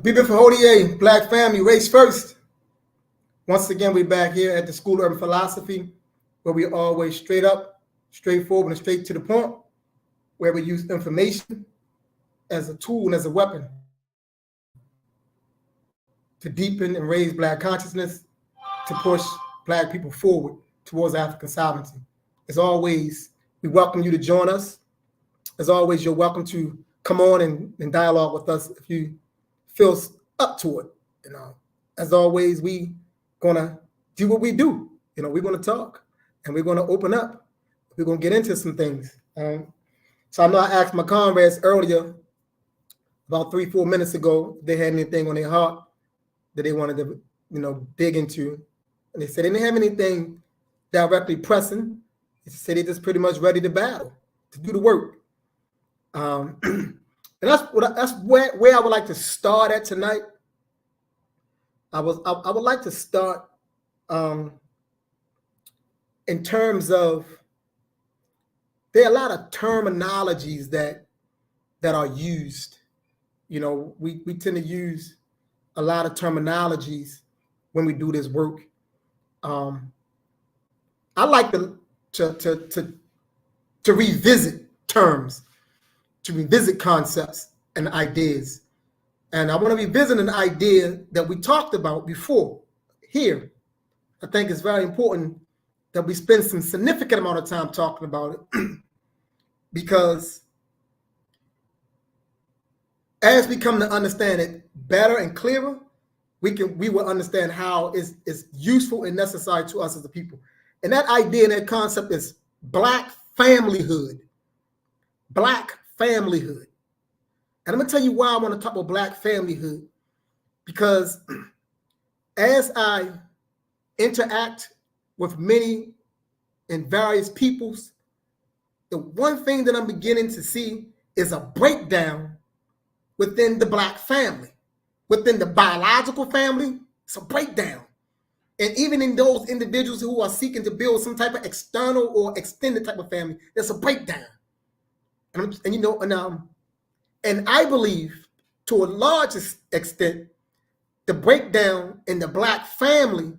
Bibi Fahodie, Black Family, Race First. Once again, we're back here at the School of Urban Philosophy, where we always straight up, straightforward, and straight to the point, where we use information as a tool and as a weapon to deepen and raise Black consciousness, to push Black people forward towards African sovereignty. As always, we welcome you to join us. As always, you're welcome to come on and dialogue with us if you feel up to it. As always, we gonna do what we do. We're gonna talk and we're gonna open up. We're gonna get into some things. So I know I asked my comrades earlier, about 3-4 minutes ago, if they had anything on their heart that they wanted to, dig into, and they said they didn't have anything directly pressing. They said they just pretty much ready to battle, to do the work. And that's where I would like to start at tonight. I would like to start in terms of, there are a lot of terminologies that are used. We tend to use a lot of terminologies when we do this work. I like to revisit terms, to revisit concepts and ideas. And I want to revisit an idea that we talked about before here. I think it's very important that we spend some significant amount of time talking about it because as we come to understand it better and clearer, we will understand how it's useful and necessary to us as a people. And that idea and that concept is Black familyhood. Black familyhood. And I'm going to tell you why I want to talk about Black familyhood. Because as I interact with many and various peoples, the one thing that I'm beginning to see is a breakdown within the Black family. Within the biological family, it's a breakdown. And even in those individuals who are seeking to build some type of external or extended type of family, there's a breakdown. And I believe, to a large extent, the breakdown in the Black family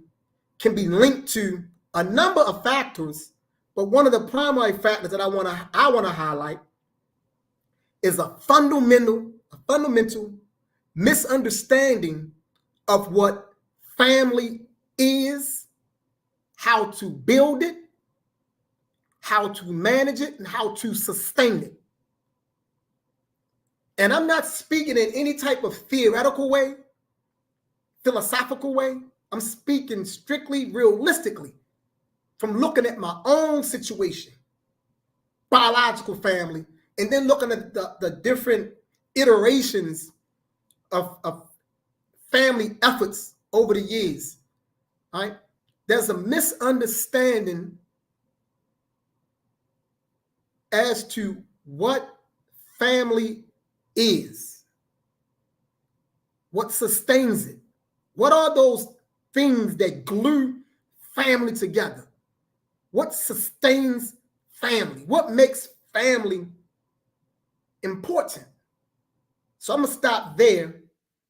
can be linked to a number of factors, but one of the primary factors that I want to highlight is a fundamental misunderstanding of what family is, how to build it, how to manage it, and how to sustain it. And I'm not speaking in any type of theoretical way, philosophical way. I'm speaking strictly realistically from looking at my own situation, biological family, and then looking at the different iterations of family efforts over the years. Right? There's a misunderstanding as to what family is, what sustains it. What are those things that glue family together? What sustains family? What makes family important? So I'm going to stop there.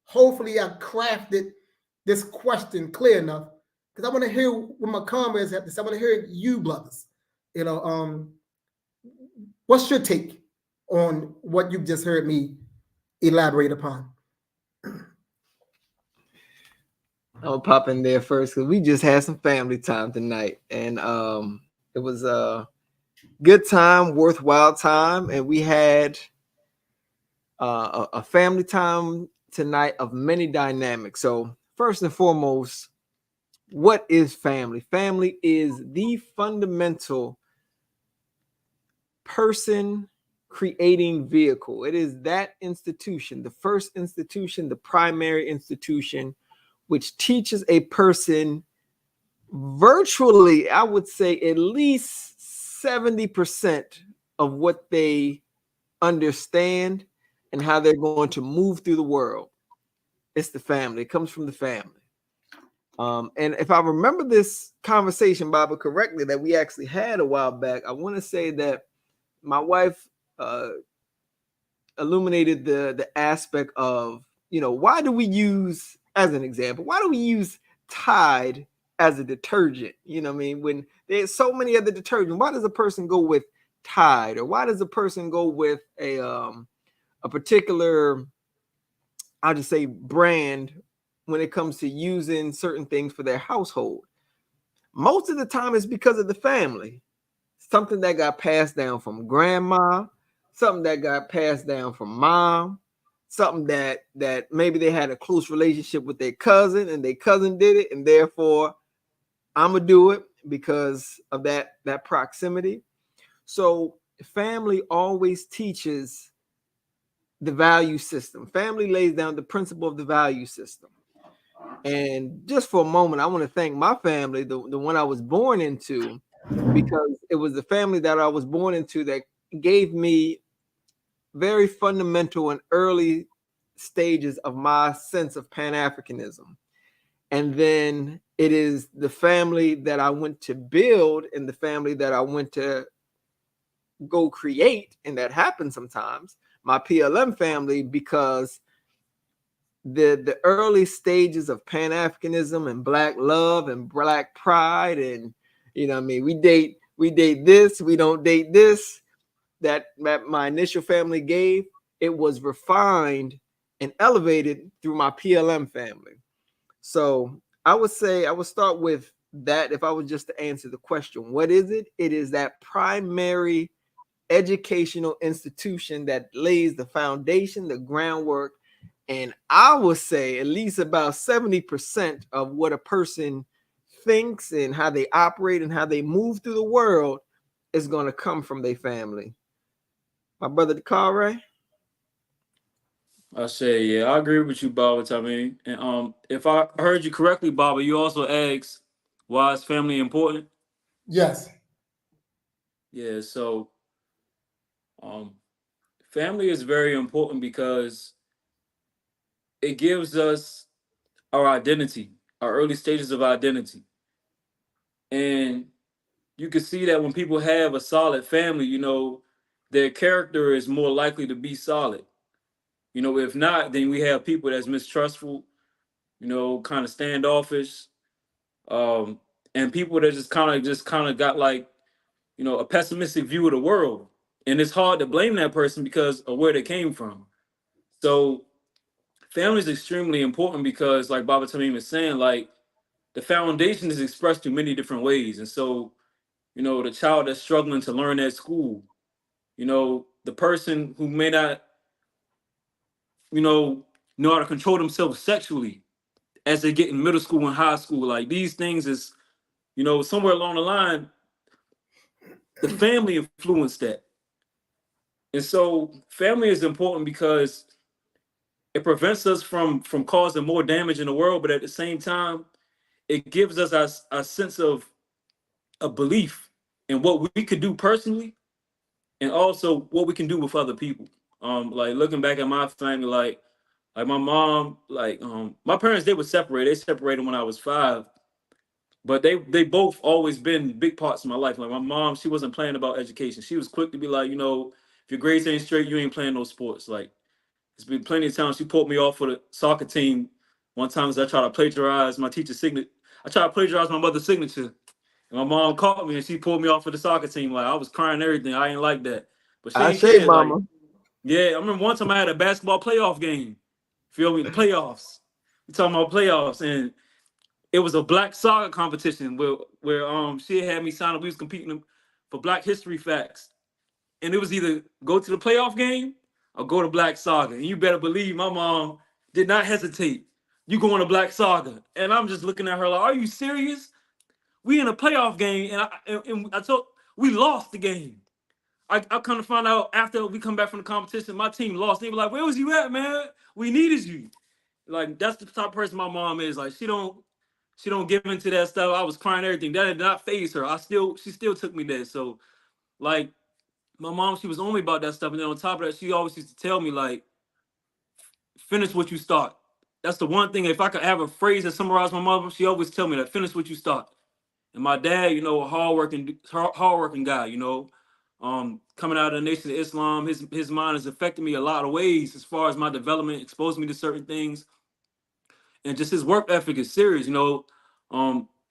Hopefully I crafted this question clear enough, because I want to hear what my comrades have to say. I want to hear you, brothers. What's your take on what you've just heard me elaborate upon? I'll pop in there first because we just had some family time tonight, and it was a good time, worthwhile time, and we had a family time tonight of many dynamics. So first and foremost, what is family? Family is the fundamental person creating vehicle. It is that institution, the first institution, the primary institution, which teaches a person virtually, I would say, at least 70% of what they understand and how they're going to move through the world. It's the family. It comes from the family. And if I remember this conversation, Baba, correctly, that we actually had a while back, I want to say that my wife illuminated the aspect of why do we use, as an example, why do we use Tide as a detergent? You know what I mean? When there's so many other detergents, why does a person go with Tide, or why does a person go with a particular, I'll just say, brand when it comes to using certain things for their household? Most of the time it's because of the family. Something that got passed down from grandma, something that got passed down from mom, something that maybe they had a close relationship with their cousin and their cousin did it, and therefore I'm gonna do it because of that proximity. So family always teaches the value system. Family lays down the principle of the value system. And just for a moment, I want to thank my family, the one I was born into, because it was the family that I was born into that gave me very fundamental and early stages of my sense of Pan-Africanism. And then it is the family that I went to build and the family that I went to go create, and that happens sometimes, my PLM family, because the early stages of Pan-Africanism and Black love and Black pride, and what I mean, we date this, we don't date this, that my initial family gave, it was refined and elevated through my PLM family. So I would say I would start with that. If I was just to answer the question, what is it? It is that primary educational institution that lays the foundation, the groundwork. And I would say at least about 70% of what a person thinks and how they operate and how they move through the world is going to come from their family. My brother Dakare? I say, yeah, I agree with you, Baba. I mean, and if I heard you correctly, Baba, you also asked why is family important? Yes. Yeah, so um, family is very important because it gives us our identity, our early stages of identity, and you can see that when people have a solid family, their character is more likely to be solid. If not, then we have people that's mistrustful, kind of standoffish, um, and people that just kind of got like a pessimistic view of the world, and it's hard to blame that person because of where they came from. So family is extremely important because, like Baba Tamim is saying, like the foundation is expressed through many different ways, and so the child that's struggling to learn at school, the person who may not you know how to control themselves sexually as they get in middle school and high school, like these things is somewhere along the line the family influenced that. And so family is important because it prevents us from causing more damage in the world, but at the same time it gives us a sense of a belief in what we could do personally and also what we can do with other people. Like looking back at my family, like my mom, like my parents, they were separated. They separated when I was 5, but they both always been big parts of my life. Like my mom, she wasn't playing about education. She was quick to be like, if your grades ain't straight, you ain't playing no sports. Like there's been plenty of times she pulled me off for the soccer team. One time as I tried to plagiarize my teacher's signature. I tried to plagiarize my mother's signature. And my mom caught me and she pulled me off for the soccer team. Like I was crying and everything. I ain't like that. But she I ain't say, care. Like, mama. yeah, I remember one time I had a basketball playoff game. Feel me? The playoffs. We talking about playoffs. And it was a black soccer competition where she had me sign up. We was competing for Black History Facts. And it was either go to the playoff game or go to Black Saga. And you better believe my mom did not hesitate. You going to Black Saga. And I'm just looking at her like, are you serious? We in a playoff game, and I told we lost the game. I kind of found out after we come back from the competition, my team lost. They were like, "Where was you at, man? We needed you." Like that's the type of person my mom is. Like she don't give into that stuff. I was crying everything. That did not phase her. She still took me there. So like my mom, she was on me about that stuff. And then on top of that, she always used to tell me like, finish what you start. That's the one thing. If I could have a phrase that summarized my mother, she always tell me that finish what you start. And my dad, a hardworking guy, Coming out of the Nation of Islam, his mind has affected me a lot of ways as far as my development, exposed me to certain things, and just his work ethic is serious.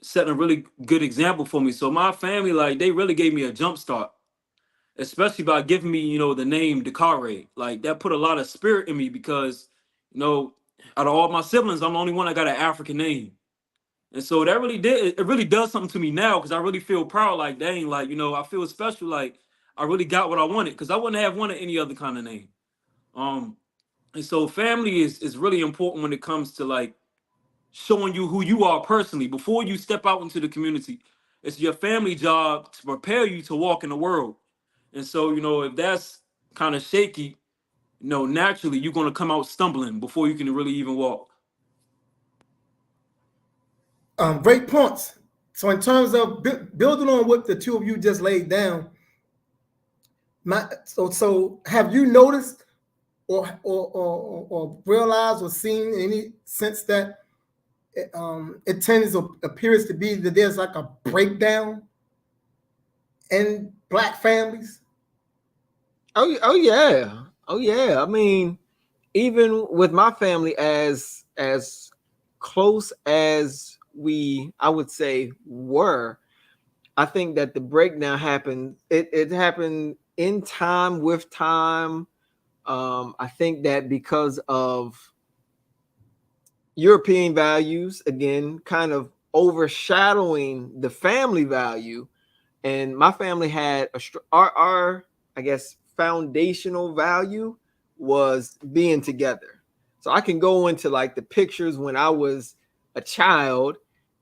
Setting a really good example for me. So my family, like, they really gave me a jump start, especially by giving me, the name Dakare. Like, that put a lot of spirit in me because, out of all my siblings, I'm the only one that got an African name. And so that really did, it really does something to me now because I really feel proud, like, dang, like, I feel special, like, I really got what I wanted because I wouldn't have wanted any other kind of name. Um, and so family is really important when it comes to, like, showing you who you are personally before you step out into the community. It's your family job to prepare you to walk in the world. And so, if that's kind of shaky, naturally you're going to come out stumbling before you can really even walk. Great points. So in terms of building on what the two of you just laid down, so have you noticed or realized or seen in any sense that it tends or appears to be that there's like a breakdown in Black families? Oh yeah. I mean, even with my family, as close as I would say, were, I think that the breakdown happened. It happened in time, with time. I think that because of European values, again, kind of overshadowing the family value. And my family had our I guess foundational value was being together. So I can go into like the pictures when I was a child,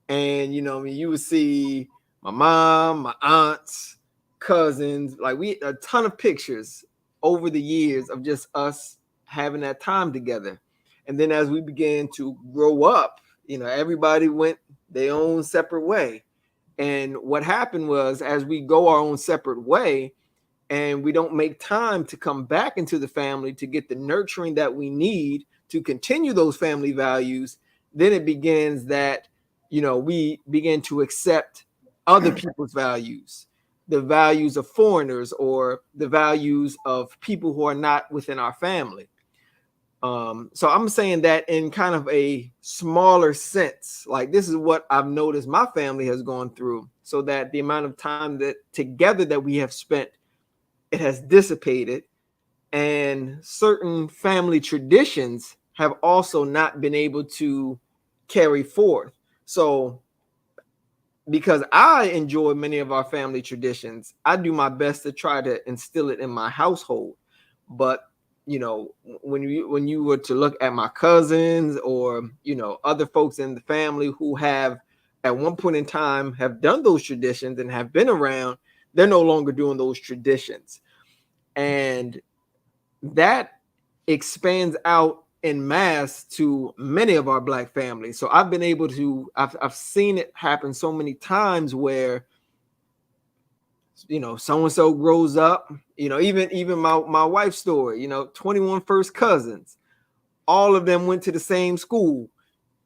and you would see my mom, my aunts, cousins, like we a ton of pictures over the years of just us having that time together. And then as we began to grow up, everybody went their own separate way. And what happened was, as we go our own separate way and we don't make time to come back into the family to get the nurturing that we need to continue those family values, then it begins that, we begin to accept other people's values, the values of foreigners or the values of people who are not within our family. So I'm saying that in kind of a smaller sense, like this is what I've noticed my family has gone through, so that the amount of time that together that we have spent, it has dissipated, and certain family traditions have also not been able to carry forth. So because I enjoy many of our family traditions, I do my best to try to instill it in my household. But when you were to look at my cousins or other folks in the family who have at one point in time have done those traditions and have been around, they're no longer doing those traditions, and that expands out en masse to many of our Black families. So I've been able to I've seen it happen so many times where so and so grows up, even my wife's story, 21 first cousins, all of them went to the same school.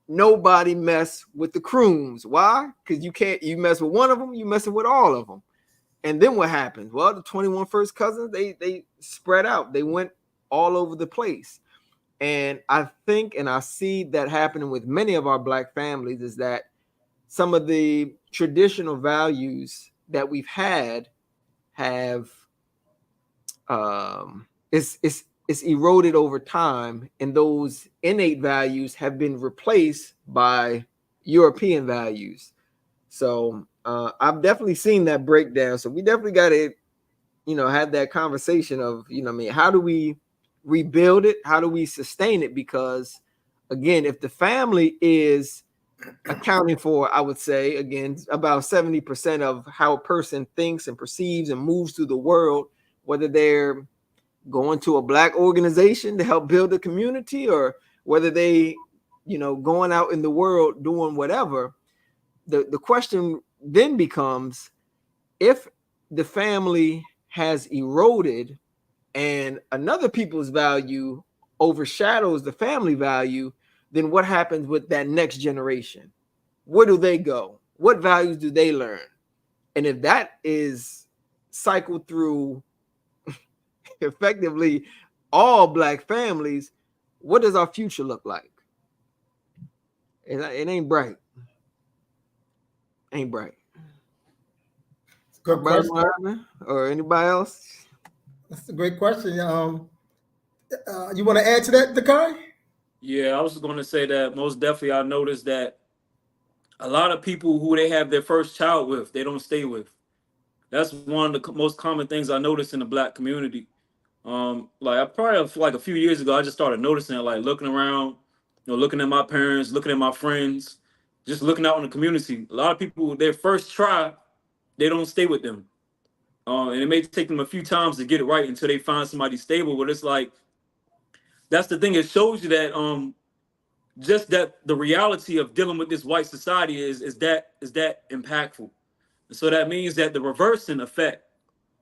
Nobody mess with the Crooms. Why? Because you mess with one of them, you messing with all of them. And then what happens? Well, the 21 first cousins, they spread out, they went all over the place. And I think and I see that happening with many of our Black families, is that some of the traditional values that we've had have it's eroded over time, and those innate values have been replaced by European values. So I've definitely seen that breakdown. So we definitely got to have that conversation of how do we rebuild it, how do we sustain it? Because again, if the family is accounting for, I would say, again, about 70% of how a person thinks and perceives and moves through the world, whether they're going to a Black organization to help build a community or whether they, going out in the world doing whatever, the question then becomes, if the family has eroded and another people's value overshadows the family value, then what happens with that next generation? Where do they go? What values do they learn? And if that is cycle through effectively all Black families, what does our future look like? It ain't bright. Ain't bright. Good question. Or anybody else? That's a great question. You want to add to that, Dakai? Yeah, I was going to say that most definitely I noticed that a lot of people who they have their first child with, they don't stay with. That's one of the most common things I noticed in the Black community. Like I probably like a few years ago, I just started noticing it, like looking around, looking at my parents, looking at my friends, just looking out in the community. A lot of people, their first try, they don't stay with them. And it may take them a few times to get it right until they find somebody stable. But it's like, that's the thing. It shows you that just that the reality of dealing with this white society is that impactful. And so that means that the reversing effect,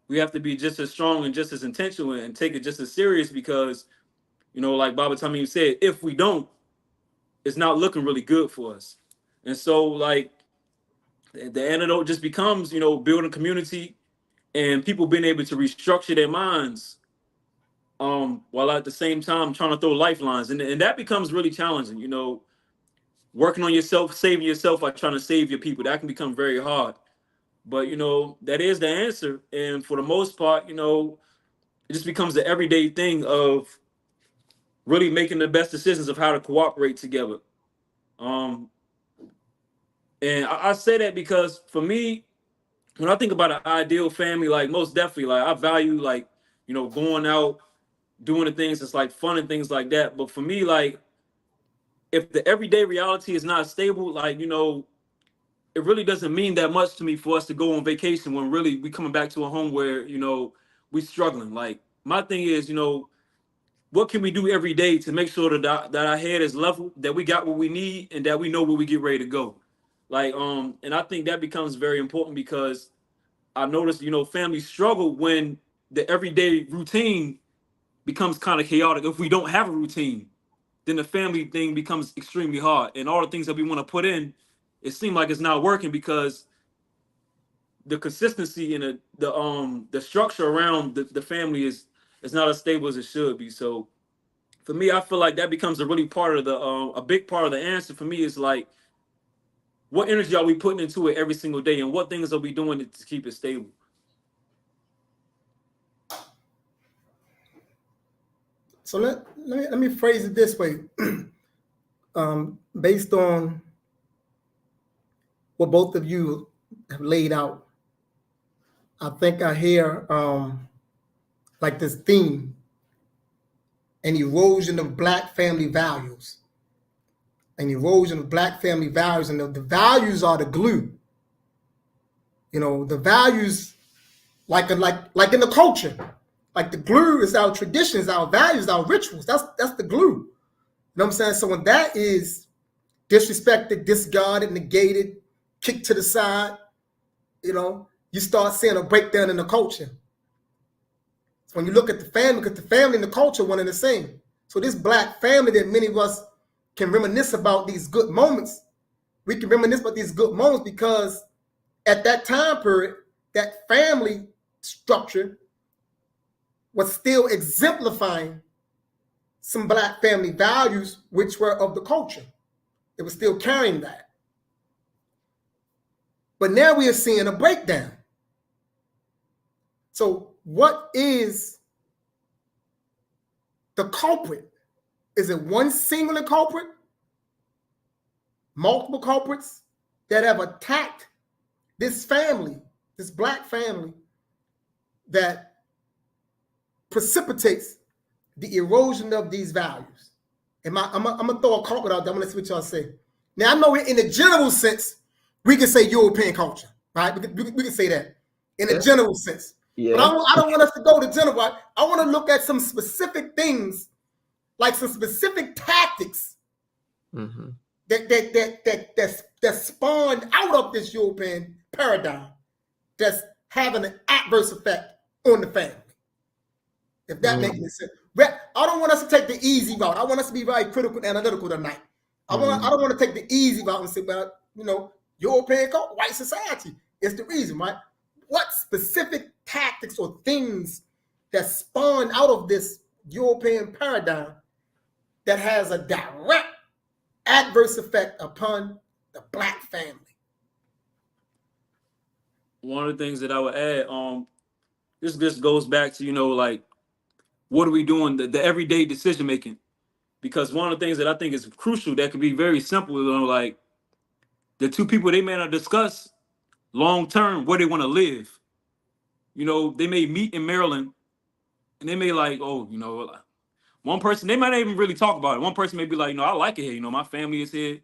we have to be just as strong and just as intentional and take it just as serious because, like Baba Tamim said, if we don't, it's not looking really good for us. And so like the antidote just becomes, building community and people being able to restructure their minds while at the same time trying to throw lifelines. And that becomes really challenging, working on yourself, saving yourself by trying to save your people. That can become very hard. But, that is the answer. And for the most part, it just becomes the everyday thing of really making the best decisions of how to cooperate together. And I say that because for me, when I think about an ideal family, like most definitely, like I value like, going out, doing the things that's like fun and things like that. But for me, like if the everyday reality is not stable, like, it really doesn't mean that much to me for us to go on vacation when really we coming back to a home where, we struggling. Like my thing is, what can we do every day to make sure that our head is level, that we got what we need and that we know where we get ready to go. Like, and I think that becomes very important because I noticed, families struggle when the everyday routine becomes kind of chaotic. If we don't have a routine, then the family thing becomes extremely hard. And all the things that we want to put in, it seems like it's not working because the consistency and the structure around the family is not as stable as it should be. So for me, I feel like that becomes a big part of the answer for me is like, what energy are we putting into it every single day, and what things are we doing to keep it stable? So let me phrase it this way, based on what both of you have laid out. I think I hear like this theme, an erosion of Black family values. An erosion of Black family values, and the values are the glue. The values, like in the culture, like the glue is our traditions, our values, our rituals. That's the glue. You know what I'm saying? So when that is disrespected, discarded, negated, kicked to the side, you start seeing a breakdown in the culture. So when you look at the family, because the family and the culture are one and the same. So this Black family that many of us can reminisce about these good moments, we can reminisce about these good moments because at that time period, that family structure was still exemplifying some Black family values, which were of the culture. It was still carrying that. But now we are seeing a breakdown. So what is the culprit? Is it one singular culprit? Multiple culprits that have attacked this family, this Black family, that precipitates the erosion of these values? I'm gonna throw a culprit out there. I'm gonna see what y'all say. Now I know in the general sense, we can say European culture, right? We can say that in a general sense. Yeah. But I don't want us to go to general. I want to look at some specific things, like some specific tactics that spawned out of this European paradigm that's having an adverse effect on the family. If that makes any sense. I don't want us to take the easy route. I want us to be very critical and analytical tonight. I don't want to take the easy route and say, well, European culture, white society is the reason, right? what specific tactics or things that spawn out of this European paradigm that has a direct adverse effect upon the Black family? One of the things that I would add, this just goes back to, like, what are we doing, the everyday decision making? Because one of the things that I think is crucial that could be very simple, like the two people, they may not discuss long term where they want to live. They may meet in Maryland and they may like, oh, one person, they might not even really talk about it. One person may be like, I like it here. My family is here.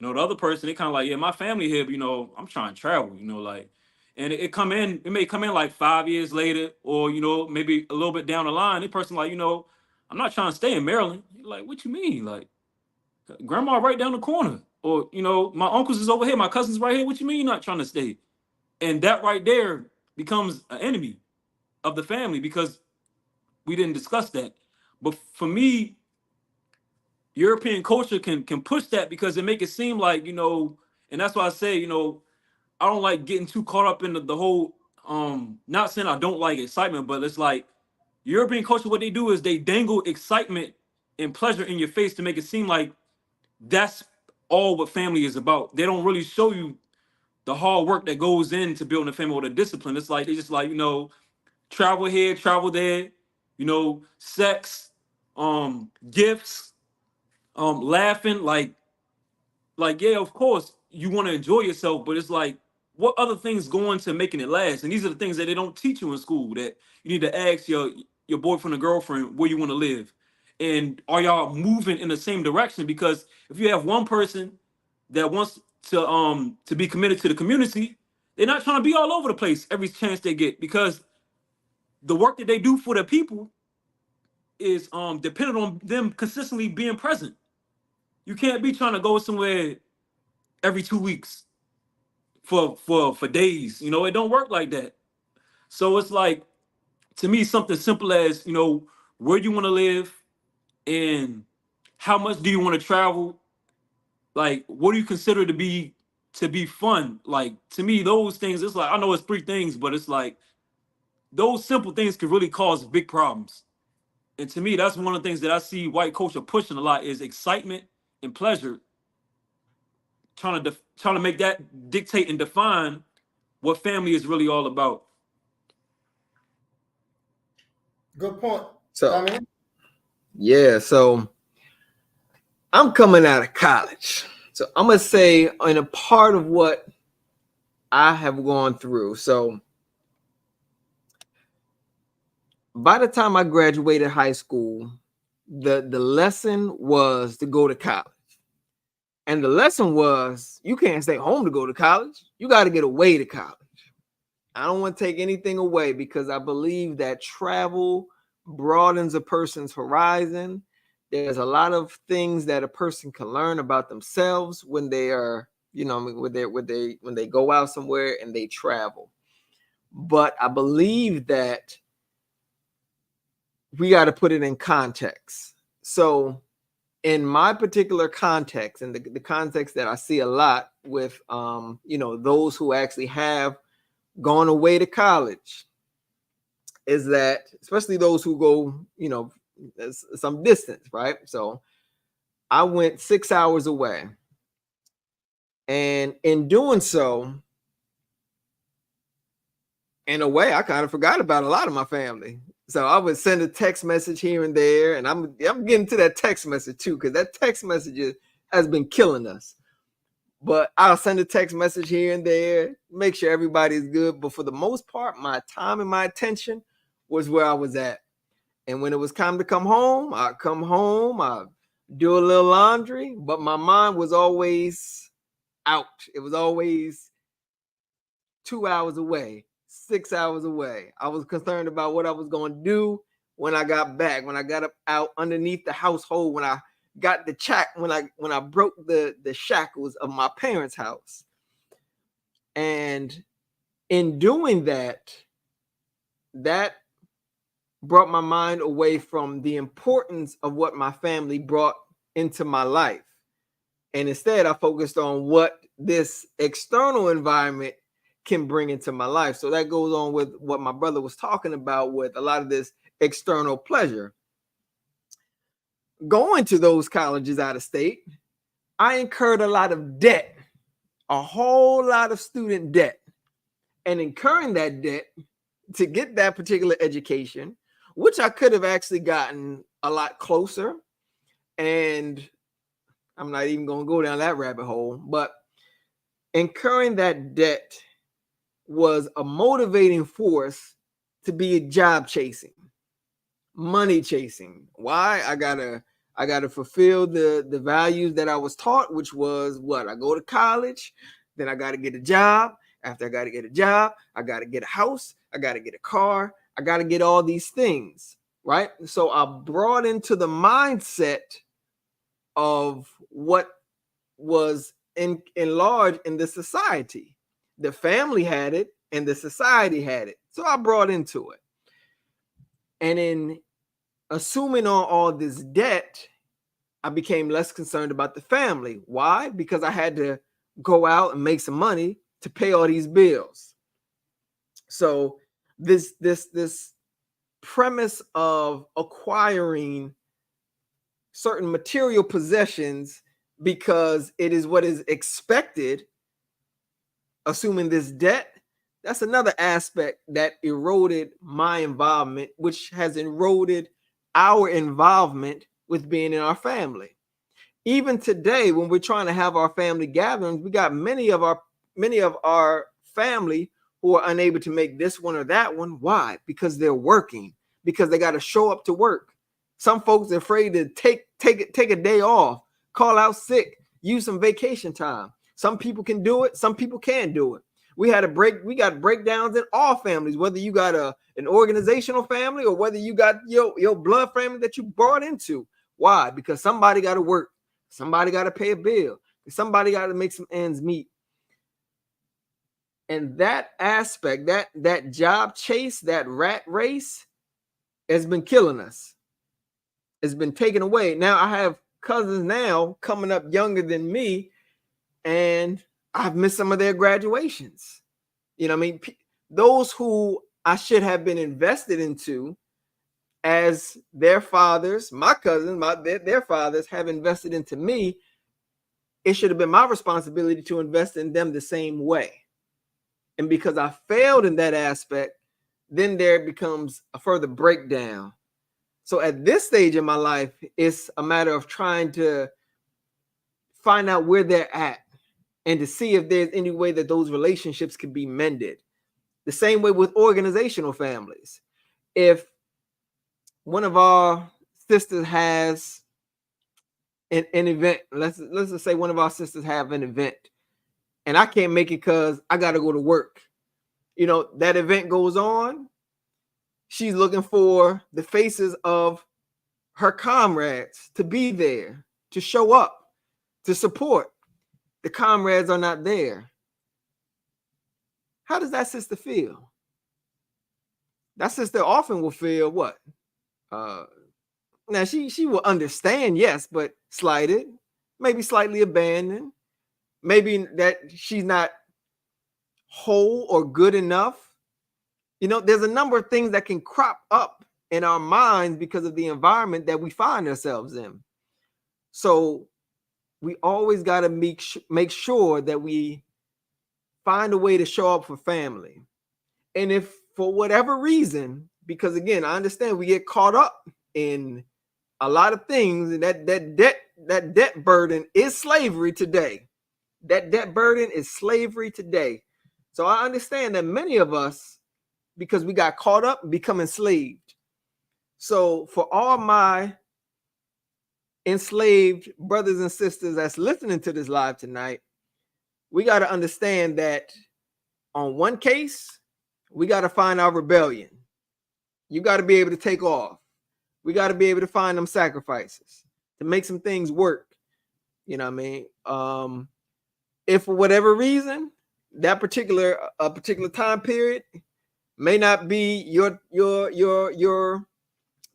The other person, they kind of like, yeah, my family here, but, I'm trying to travel, like, and it may come in like 5 years later, or, maybe a little bit down the line. This person like, I'm not trying to stay in Maryland. You're like, what you mean? Like, grandma right down the corner. Or, my uncles is over here, my cousins right here. What you mean you're not trying to stay? And that right there becomes an enemy of the family because we didn't discuss that. But for me, European culture can push that because it make it seem like, and that's why I say, I don't like getting too caught up in the whole, not saying I don't like excitement, but it's like European culture, what they do is they dangle excitement and pleasure in your face to make it seem like that's all what family is about. They don't really show you the hard work that goes into building a family or the discipline. It's like they just like, travel here, travel there, sex, gifts, laughing, like yeah, of course you want to enjoy yourself, but it's like what other things go into making it last? And these are the things that they don't teach you in school, that you need to ask your boyfriend or girlfriend where you want to live. And are y'all moving in the same direction? Because if you have one person that wants to be committed to the community, they're not trying to be all over the place every chance they get, because the work that they do for the people is dependent on them consistently being present. You can't be trying to go somewhere every 2 weeks for days. It don't work like that. So it's like, to me, something simple as, where you want to live and how much do you want to travel? Like, what do you consider to be fun? Like, to me, those things, it's like, I know it's three things, but it's like those simple things could really cause big problems. And to me, that's one of the things that I see white culture pushing a lot is excitement and pleasure, trying to make that dictate and define what family is really all about. Good point. So, yeah, so I'm coming out of college. So I'm going to say in a part of what I have gone through. So by the time I graduated high school, the lesson was to go to college. And the lesson was you can't stay home to go to college. You got to get away to college. I don't want to take anything away because I believe that travel broadens a person's horizon. There's a lot of things that a person can learn about themselves when they are, when they go out somewhere and they travel. But I believe that we got to put it in context. So in my particular context, and the context that I see a lot with, those who actually have gone away to college, is that especially those who go, some distance, right? So I went 6 hours away. And in doing so, in a way, I kind of forgot about a lot of my family. So I would send a text message here and there, and I'm getting to that text message too, because that text message has been killing us. But I'll send a text message here and there, make sure everybody's good. But for the most part, my time and my attention was where I was at. And when it was time to come home, I'd come home, I'd do a little laundry, but my mind was always out. It was always 2 hours away, 6 hours away. I was concerned about what I was going to do when I got back, when I got up out underneath the household, when I got when I broke the shackles of my parents' house. And in doing that brought my mind away from the importance of what my family brought into my life. And instead, I focused on what this external environment can bring into my life. So that goes on with what my brother was talking about with a lot of this external pleasure. Going to those colleges out of state, I incurred a lot of debt, a whole lot of student debt, and incurring that debt to get that particular education, which I could have actually gotten a lot closer. And I'm not even going to go down that rabbit hole, but incurring that debt was a motivating force to be job chasing, money chasing. Why? I gotta fulfill the values that I was taught, which was what? I go to college, then I gotta get a job. After I gotta get a job, I gotta get a house, I gotta get a car, I gotta get all these things, right? So I brought into the mindset of what was enlarged in the society. The family had it and the society had it. So I brought into it. And in assuming on all this debt, I became less concerned about the family. Why? Because I had to go out and make some money to pay all these bills. So this premise of acquiring certain material possessions because it is what is expected, assuming this debt, that's another aspect that eroded my involvement, which has eroded our involvement with being in our family. Even today, when we're trying to have our family gatherings, we got many of our family who are unable to make this one or that one. Why? Because they're working, because they got to show up to work. Some folks are afraid to take a day off, call out sick, use some vacation time. Some people can do it, some people can't do it. We got breakdowns in all families, whether you got an organizational family or whether you got your blood family that you brought into. Why? Because somebody got to work, somebody got to pay a bill, somebody got to make some ends meet. And that aspect, that job chase, that rat race has been killing us. It's been taken away. Now I have cousins now coming up younger than me, and I've missed some of their graduations. You know what I mean? Those who I should have been invested into as their fathers, my cousins, their fathers have invested into me. It should have been my responsibility to invest in them the same way. And because I failed in that aspect, then there becomes a further breakdown. So at this stage in my life, it's a matter of trying to find out where they're at and to see if there's any way that those relationships can be mended. The same way with organizational families. If one of our sisters has an event, let's just say one of our sisters have an event, and I can't make it because I got to go to work. You know, that event goes on. She's looking for the faces of her comrades to be there, to show up, to support. The comrades are not there. How does that sister feel? That sister often will feel what? Now she will understand, yes, but slighted, maybe slightly abandoned, maybe that she's not whole or good enough. You know, there's a number of things that can crop up in our minds because of the environment that we find ourselves in. So we always got to make sure that we find a way to show up for family. And if for whatever reason, because again, I understand we get caught up in a lot of things, and that debt burden is slavery today. That debt burden is slavery today. So I understand that many of us, because we got caught up, become enslaved. So for all my enslaved brothers and sisters that's listening to this live tonight, we got to understand that on one case, we got to find our rebellion. You got to be able to take off. We got to be able to find them sacrifices to make some things work. You know what I mean? If for whatever reason, that particular time period may not be your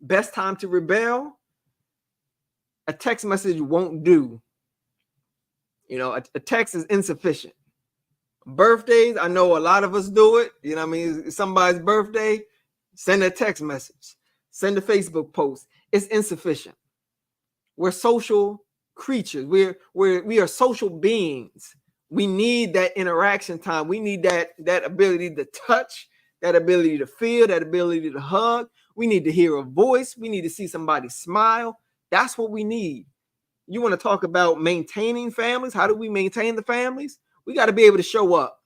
best time to rebel, a text message won't do. You know, a text is insufficient. Birthdays, I know a lot of us do it. You know what I mean? It's somebody's birthday, send a text message, send a Facebook post. It's insufficient. We're social creatures. We are social beings. We need that interaction time. We need that ability to touch, that ability to feel, that ability to hug. We need to hear a voice. We need to see somebody smile. That's what we need. You want to talk about maintaining families? How do we maintain the families? We got to be able to show up.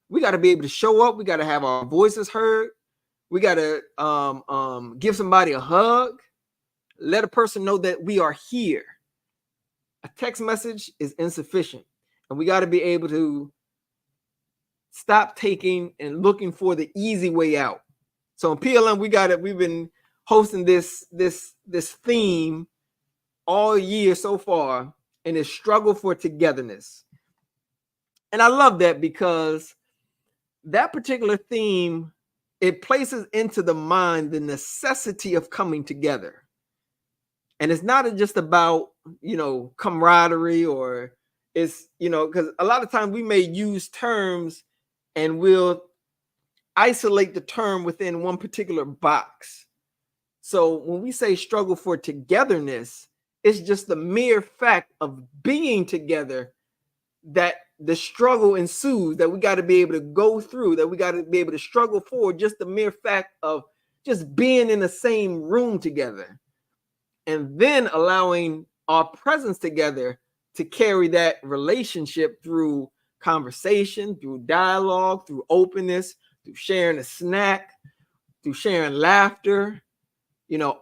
We got to be able to show up. We got to have our voices heard. We got to give somebody a hug. Let a person know that we are here. A text message is insufficient. And we got to be able to stop taking and looking for the easy way out. So in PLM, we've been hosting this theme all year so far, and it's struggle for togetherness. And I love that because that particular theme, it places into the mind the necessity of coming together. And it's not just about, camaraderie, or it's, because a lot of times we may use terms and we'll isolate the term within one particular box. So when we say struggle for togetherness, it's just the mere fact of being together that the struggle ensues, that we got to be able to go through, that we got to be able to struggle for, just the mere fact of just being in the same room together. And then allowing our presence together to carry that relationship through conversation, through dialogue, through openness, through sharing a snack, through sharing laughter.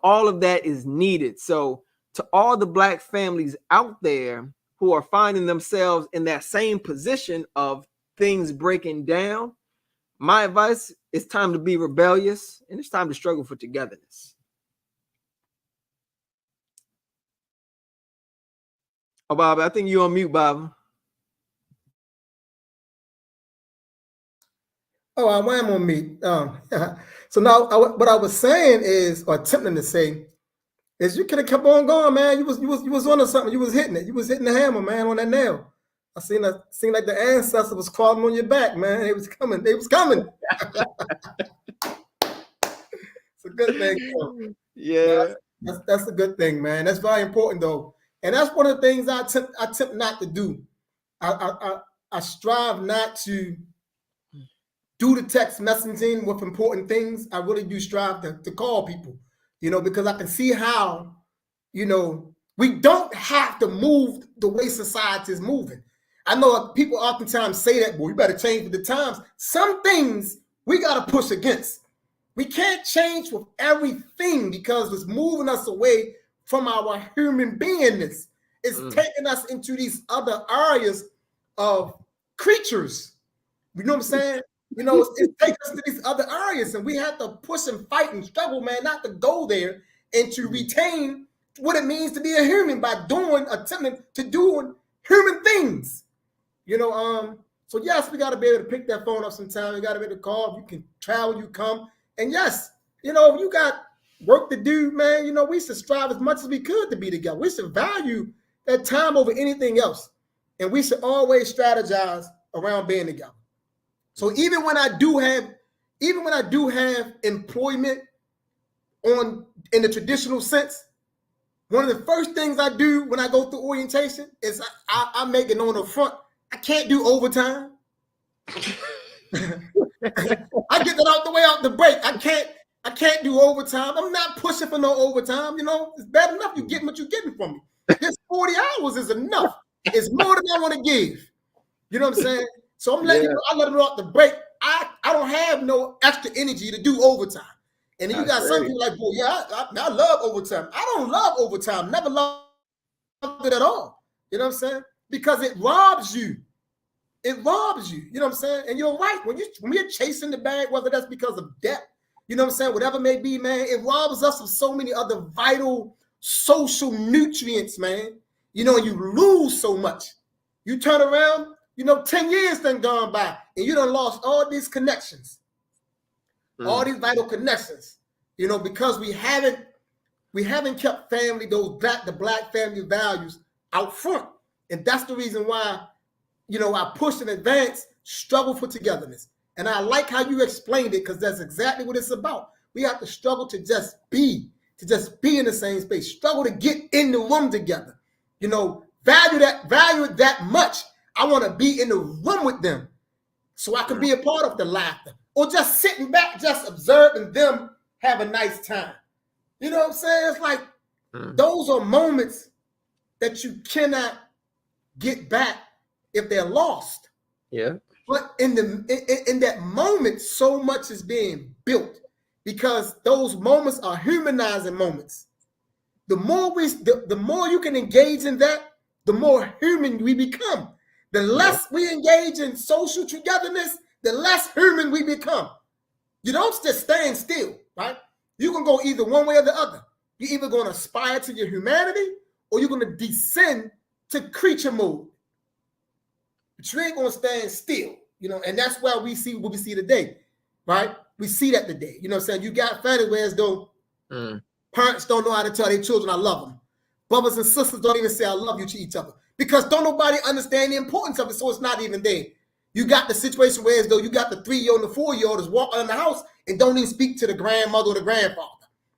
All of that is needed. So to all the Black families out there who are finding themselves in that same position of things breaking down, my advice is time to be rebellious, and it's time to struggle for togetherness. Oh, Bob, I think you're on mute, Bob. Oh, I am on mute. So now, what I was saying is, or attempting to say, is you could have kept on going, man. You was onto something. You was hitting it. You was hitting the hammer, man, on that nail. I seen like the ancestor was crawling on your back, man. They was coming. It's a good thing. Yeah, that's a good thing, man. That's very important, though, and that's one of the things I attempt not to do. I strive not to do the text messaging with important things. I really do strive to call people, because I can see how, we don't have to move the way society is moving. I know people oftentimes say that, boy, you better change with the times. Some things we got to push against. We can't change with everything because it's moving us away from our human beingness. It's taking us into these other areas of creatures. You know what I'm saying? It takes us to these other areas, and we have to push and fight and struggle, man, not to go there and to retain what it means to be a human by attempting to do human things. So yes, we got to be able to pick that phone up sometime. We got to be able to call. If you can travel, you come. And yes, if you got work to do, man, we should strive as much as we could to be together. We should value that time over anything else. And we should always strategize around being together. So even when I do have employment in the traditional sense, one of the first things I do when I go through orientation is I make it known up front. I can't do overtime. I get that out the way out the break. I can't do overtime. I'm not pushing for no overtime. It's bad enough you getting what you're getting from me. This 40 hours is enough. It's more than I want to give. You know what I'm saying? So I'm letting I let them out the break. I don't have no extra energy to do overtime. And then you got some people like, boy, I love overtime. I don't love overtime. Never loved it at all. You know what I'm saying? Because it robs you. It robs you. You know what I'm saying? And you're right. When you're chasing the bag, whether that's because of debt, you know what I'm saying? Whatever it may be, man, it robs us of so many other vital social nutrients, man. And you lose so much. You turn around, 10 years done gone by, and you done lost all these connections, all these vital connections, because we haven't kept family, the Black family values out front. And that's the reason why, I push in advance struggle for togetherness. And I like how you explained it, because that's exactly what it's about. We have to struggle to just be in the same space, struggle to get in the room together. You know, value it that much. I want to be in the room with them so I can be a part of the laughter, or just sitting back, just observing them have a nice time. You know what I'm saying? It's like those are moments that you cannot get back if they're lost. Yeah. But in that moment, so much is being built, because those moments are humanizing moments. The more you can engage in that, the more human we become. The less we engage in social togetherness, the less human we become. You don't just stand still, right? You can go either one way or the other. You're either going to aspire to your humanity, or you're going to descend to creature mode. But you ain't going to stand still, you know, and that's why we see what we see today, right? We see that today. You know what I'm saying? You got families where as though parents don't know how to tell their children, I love them. Brothers and sisters don't even say I love you to each other, because don't nobody understand the importance of it, so it's not even there. You got the situation where as though you got the 3-year-old and the 4-year-old is walking in the house and don't even speak to the grandmother or the grandfather.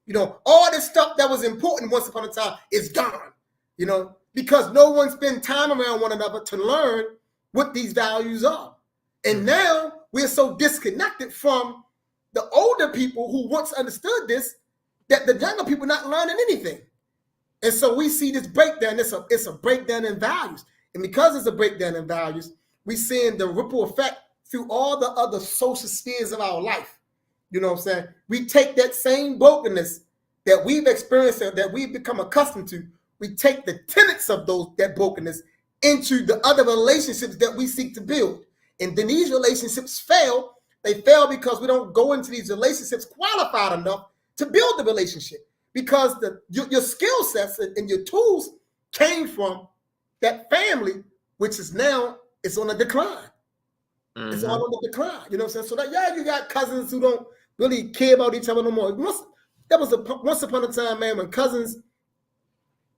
You know, all this stuff that was important once upon a time is gone, you know, because no one spent time around one another to learn what these values are. And now we're so disconnected from the older people who once understood this, that the younger people not learning anything. And so we see this breakdown. It's a breakdown in values. And because it's a breakdown in values, we're seeing the ripple effect through all the other social spheres of our life. You know what I'm saying? We take that same brokenness that we've experienced, that we've become accustomed to, we take the tenets of that brokenness into the other relationships that we seek to build. And then these relationships fail. They fail because we don't go into these relationships qualified enough to build the relationship, because your skill sets and your tools came from that family, which is now, it's on a decline. It's all on the decline. You know what I'm saying? So that, you got cousins who don't really care about each other no more. Once upon a time, man, when cousins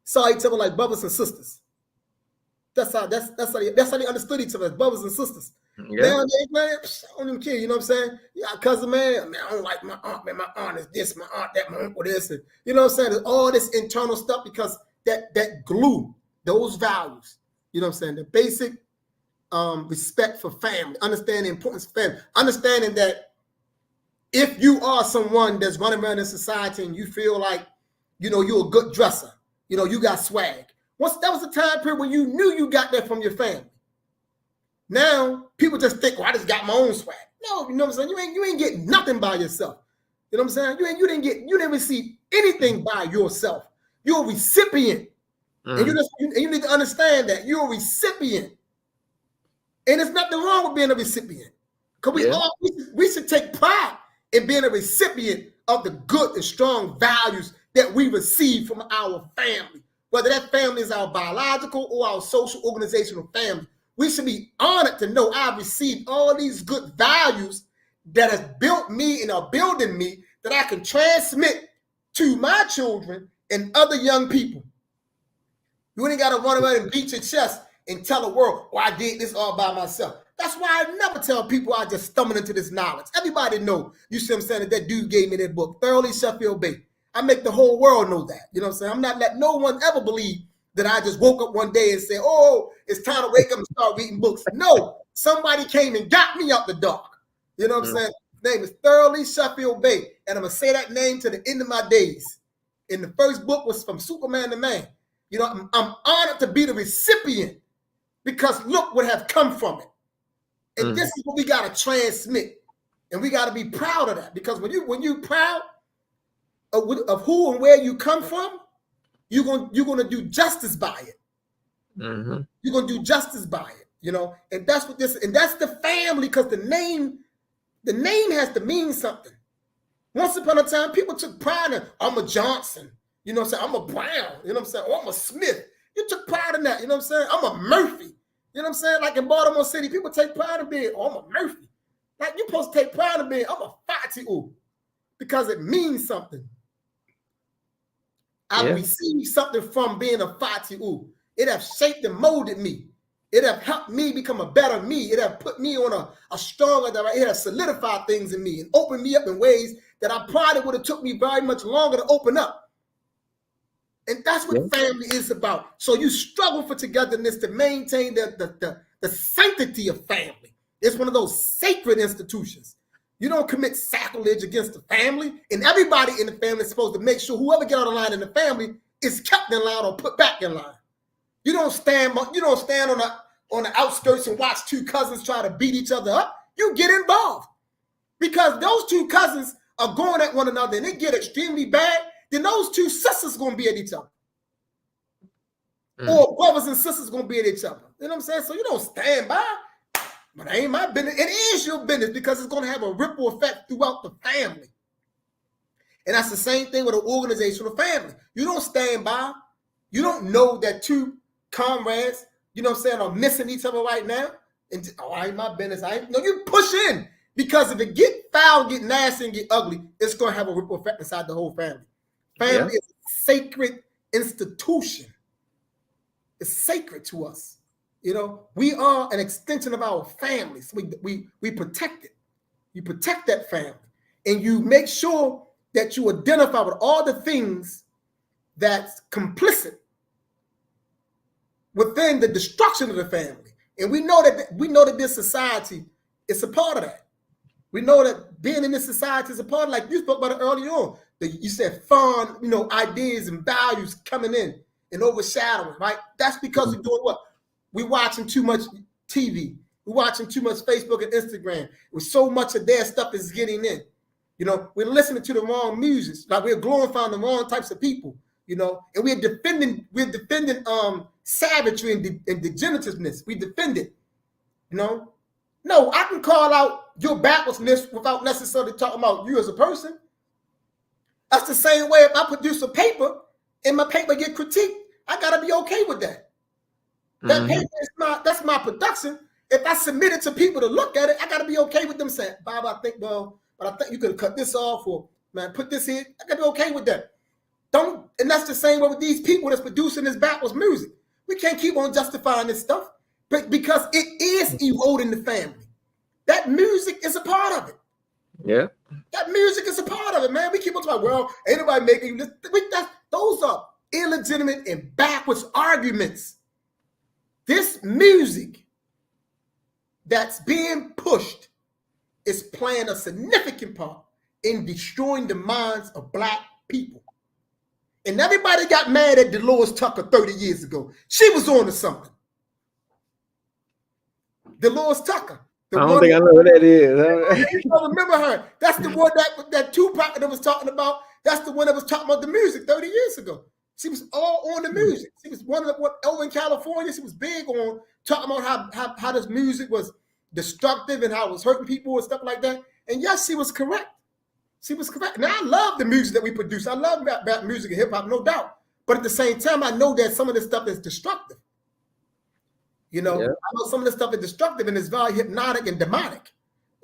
saw each other like brothers and sisters. That's how they understood each other, as brothers and sisters. Yeah. Nowadays, man, I don't even care. You know what I'm saying? Yeah, cousin, man, I don't like my aunt, man. My aunt is this, my aunt that, my uncle this. And, you know what I'm saying? There's all this internal stuff, because that glue, those values, you know what I'm saying? The basic respect for family, understanding the importance of family, understanding that if you are someone that's running around in society and you feel like, you know, you're a good dresser, you know, you got swag. That was the time period when you knew you got that from your family. Now people just think, well, I just got my own swag. No, you know what I'm saying? You ain't getting nothing by yourself. You know what I'm saying? You didn't receive anything by yourself. You're a recipient. And you need to understand that you're a recipient. And there's nothing wrong with being a recipient. Because we should take pride in being a recipient of the good and strong values that we receive from our family. Whether that family is our biological or our social organizational family. We should be honored to know I've received all these good values that has built me and are building me, that I can transmit to my children and other young people. You ain't got to run around and beat your chest and tell the world, oh, I did this all by myself. That's why I never tell people I just stumbled into this knowledge. Everybody know, you see what I'm saying, that dude gave me that book, Thoroughly Sheffield Bay. I make the whole world know that. You know what I'm saying? I'm not letting no one ever believe that I just woke up one day and said, oh, it's time to wake up and start reading books. No, somebody came and got me out the dark. You know what I'm saying? His name is Thoroughly Sheffield Bay. And I'm going to say that name to the end of my days. And the first book was From Superman to Man. You know, I'm honored to be the recipient, because look what have come from it. And this is what we got to transmit. And we got to be proud of that, because when you're proud of who and where you come from, you're gonna do justice by it. You're gonna do justice by it, you know. And that's what that's the family, because the name has to mean something. Once upon a time, people took pride in, I'm a Johnson, you know what I'm saying? I'm a Brown, you know what I'm saying? Or I'm a Smith. You took pride in that, you know what I'm saying? I'm a Murphy, you know what I'm saying? Like in Baltimore City, people take pride in being, oh, I'm a Murphy. Like you're supposed to take pride in being, I'm a Fati'u, because it means something. I received something from being a Fati'u. It has shaped and molded me. It have helped me become a better me. It have put me on a stronger direction. It has solidified things in me and opened me up in ways that I probably would have took me very much longer to open up. And that's what family is about. So you struggle for togetherness to maintain the sanctity of family. It's one of those sacred institutions. You don't commit sacrilege against the family, and everybody in the family is supposed to make sure whoever get out of line in the family is kept in line or put back in line. You don't stand on the outskirts and watch two cousins try to beat each other up. You get involved because those two cousins are going at one another and it get extremely bad. Then those two sisters going to be at each other. Or brothers and sisters going to be at each other. You know what I'm saying? So you don't stand by. But it ain't my business. It is your business because it's going to have a ripple effect throughout the family. And that's the same thing with an organizational family. You don't stand by. You don't know that two comrades, you know what I'm saying, are missing each other right now. And I ain't my business. No, you push in. Because if it get foul, get nasty, and get ugly, it's going to have a ripple effect inside the whole family. Family is a sacred institution. It's sacred to us. You know, we are an extension of our families. We protect it. You protect that family. And you make sure that you identify with all the things that's complicit within the destruction of the family. And we know that this society is a part of that. We know that being in this society is a part of, like you spoke about it earlier on. You said fun, ideas and values coming in and overshadowing, right? That's because we're doing what? We're watching too much TV. We're watching too much Facebook and Instagram. With so much of their stuff is getting in. We're listening to the wrong music. Like we're glorifying the wrong types of people, and we're defending savagery and degenerativeness. We defend it, No, I can call out your backwardness without necessarily talking about you as a person. That's the same way if I produce a paper and my paper get critiqued, I gotta be okay with that. That paper that's my production. If I submit it to people to look at it, I gotta be okay with them saying, Bob, I think you could cut this off or man, put this in. I gotta be okay with that. And that's the same way with these people that's producing this backwards music. We can't keep on justifying this stuff, but because it is eroding the family. That music is a part of it. Yeah. That music is a part of it, man. We keep on talking, well, ain't nobody making this. Those are illegitimate and backwards arguments. This music that's being pushed is playing a significant part in destroying the minds of Black people. And everybody got mad at Dolores Tucker 30 years ago. She was on to something. Dolores Tucker. I don't think I know who that is. You don't remember her. That's the one that Tupac that was talking about. That's the one that was talking about the music 30 years ago. She was all on the music. She was one of over in California. She was big on talking about how this music was destructive and how it was hurting people and stuff like that. And yes, she was correct. She was correct. Now I love the music that we produce. I love rap music and hip hop, no doubt. But at the same time, I know that some of this stuff is destructive. I know some of this stuff is destructive and it's very hypnotic and demonic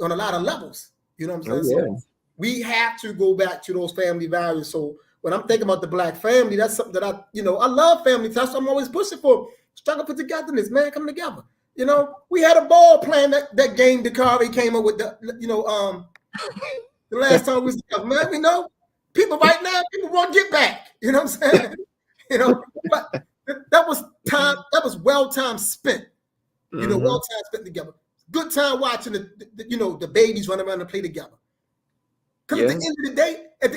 on a lot of levels. You know what I'm saying? So we have to go back to those family values. So when I'm thinking about the Black family, that's something that I love family. That's what I'm always pushing for. Struggle for togetherness, man, come together. We had a ball playing that game Dakari came up with the last time we was together, man. People right now, people want to get back. You know what I'm saying? But that was time. That was well time spent. Well time spent together. Good time watching the babies run around and play together. Because at the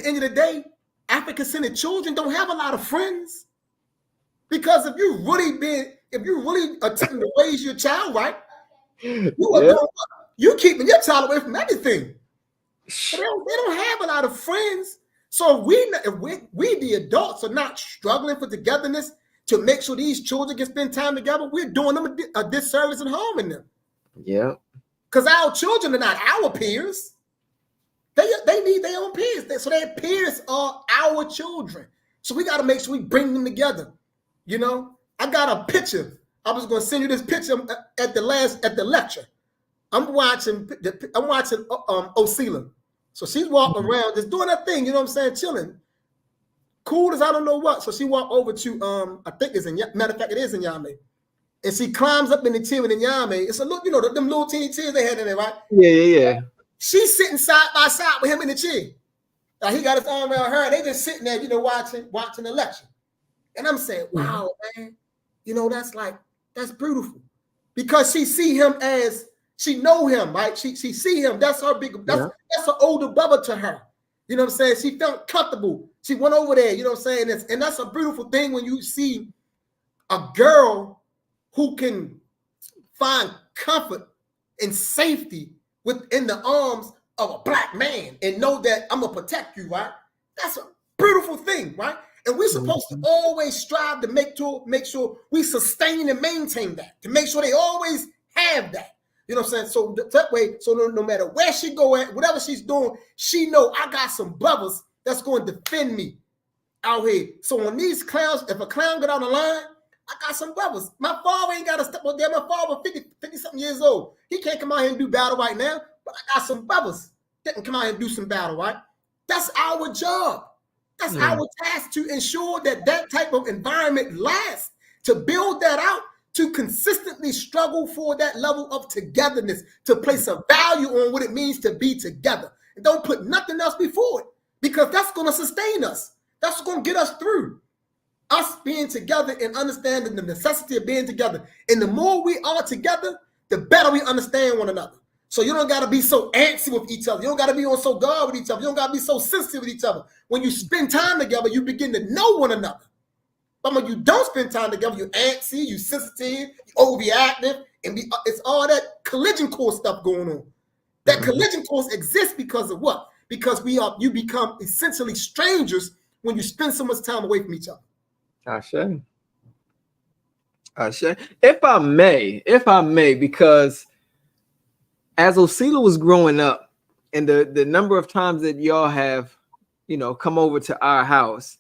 end of the day, African-centered children don't have a lot of friends. Because if you really attempting to raise your child right, you keeping your child away from everything. They don't have a lot of friends. So if we the adults are not struggling for togetherness to make sure these children can spend time together, we're doing them a disservice and harming them. Yeah. Because our children are not our peers. They need their own peers. So their peers are our children. So we got to make sure we bring them together. I got a picture. I was going to send you this picture at the lecture. I'm watching Osceola. So she's walking around, just doing her thing, you know what I'm saying, chilling. Cool as I don't know what. So she walked over to, I think it's matter of fact, it is in Yame. and she climbs up in the chair with Nyame. It's a look, you know, them little teeny chairs they had in there, right? Yeah. She's sitting side by side with him in the chair. Now he got his arm around her. They just sitting there, you know, watching the lecture. And I'm saying, wow, man, you know, that's beautiful. Because she see him as, she know him, right? She see him. That's her big, that's her older brother to her. You know what I'm saying? She felt comfortable. She went over there, you know what I'm saying? And that's a beautiful thing when you see a girl who can find comfort and safety within the arms of a black man and know that I'm gonna protect you, right? That's a beautiful thing, right? And we're supposed to always strive to make sure we sustain and maintain that, to make sure they always have that. You know what I'm saying? So that way, so no matter where she go at, whatever she's doing, she know I got some brothers that's going to defend me out here. So when these clowns, if a clown get on the line, I got some brothers. My father ain't got to step up there. My father 50 something years old. He can't come out here and do battle right now, but I got some brothers that can come out here and do some battle, right? That's our job. That's our task, to ensure that that type of environment lasts, to build that out, to consistently struggle for that level of togetherness, to place a value on what it means to be together. And don't put nothing else before it, because that's going to sustain us. That's going to get us through. Us being together and understanding the necessity of being together. And the more we are together, the better we understand one another. So you don't got to be so antsy with each other. You don't got to be on so guard with each other. You don't got to be so sensitive with each other. When you spend time together, you begin to know one another. But when you don't spend time together, you're antsy, you're sensitive, you're overreactive, and it's all that collision course stuff going on. That collision course exists because of what? Because you become essentially strangers when you spend so much time away from each other. Ashe. If I may, because as Osila was growing up, and the number of times that y'all have, you know, come over to our house,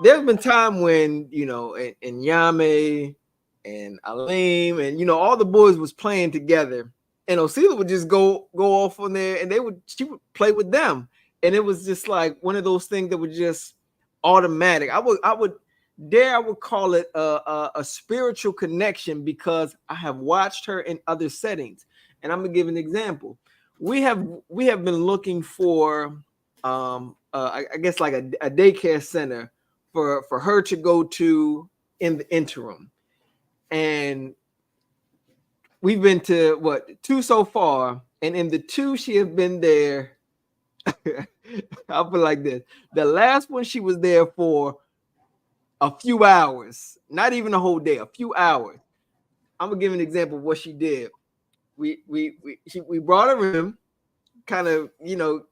there's been time when, you know, and Yame and Aleem and, you know, all the boys was playing together, and Osila would just go off on there, and she would play with them, and it was just like one of those things that was just automatic. I would call it a spiritual connection, because I have watched her in other settings. And I'm gonna give an example. We have been looking for I guess like a daycare center for her to go to in the interim. And we've been to 2 so far, and in the 2 she has been there. I'll put it like this: the last one she was there for a few hours, not even a whole day, a few hours. I'm gonna give an example of what she did. We brought her in, kind of, you know,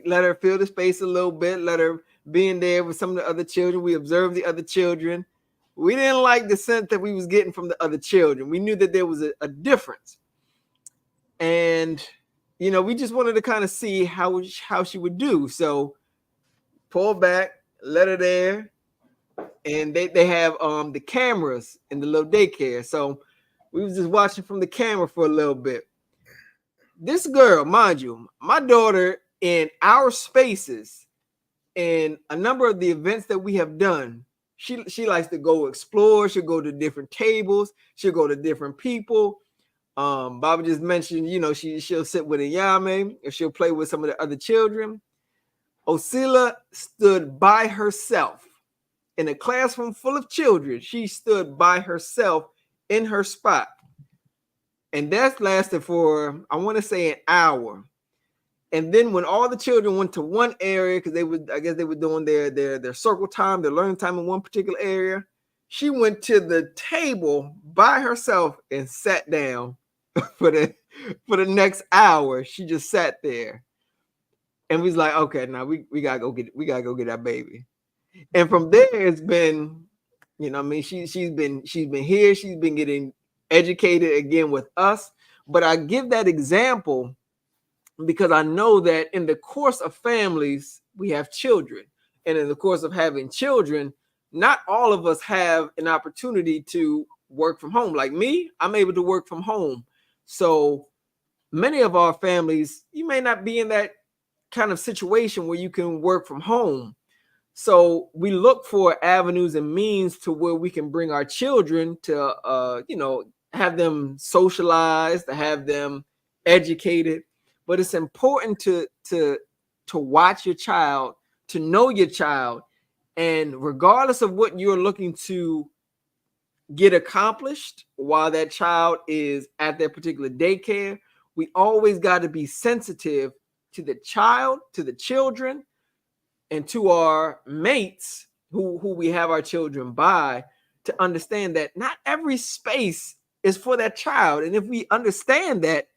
let her feel the space a little bit, let her be in there with some of the other children. We observed the other children. We didn't like the sense that we was getting from the other children. We knew that there was a difference, and you know, we just wanted to kind of see how she would do. So pull back, let her there. And they have the cameras in the little daycare. So we was just watching from the camera for a little bit. This girl, mind you, my daughter, in our spaces and a number of the events that we have done, she likes to go explore. She'll go to different tables. She'll go to different people. Baba just mentioned, you know, she'll sit with a Yame, or she'll play with some of the other children. Osila stood by herself. In a classroom full of children, she stood by herself in her spot. And that lasted for, I want to say, an hour. And then when all the children went to one area, because they were doing their circle time, their learning time in one particular area, she went to the table by herself and sat down for the next hour. She just sat there. And we was like, okay, now we gotta go get our baby. And from there, it's been, you know, I mean, she's been here. She's been getting educated again with us. But I give that example because I know that in the course of families, we have children. And in the course of having children, not all of us have an opportunity to work from home. Like me, I'm able to work from home. So many of our families, you may not be in that kind of situation where you can work from home. So we look for avenues and means to where we can bring our children to, have them socialized, to have them educated. But it's important to watch your child, to know your child, and regardless of what you're looking to get accomplished while that child is at their particular daycare, we always got to be sensitive to the child, to the children, and to our mates who we have our children by, to understand that not every space is for that child. And if we understand that,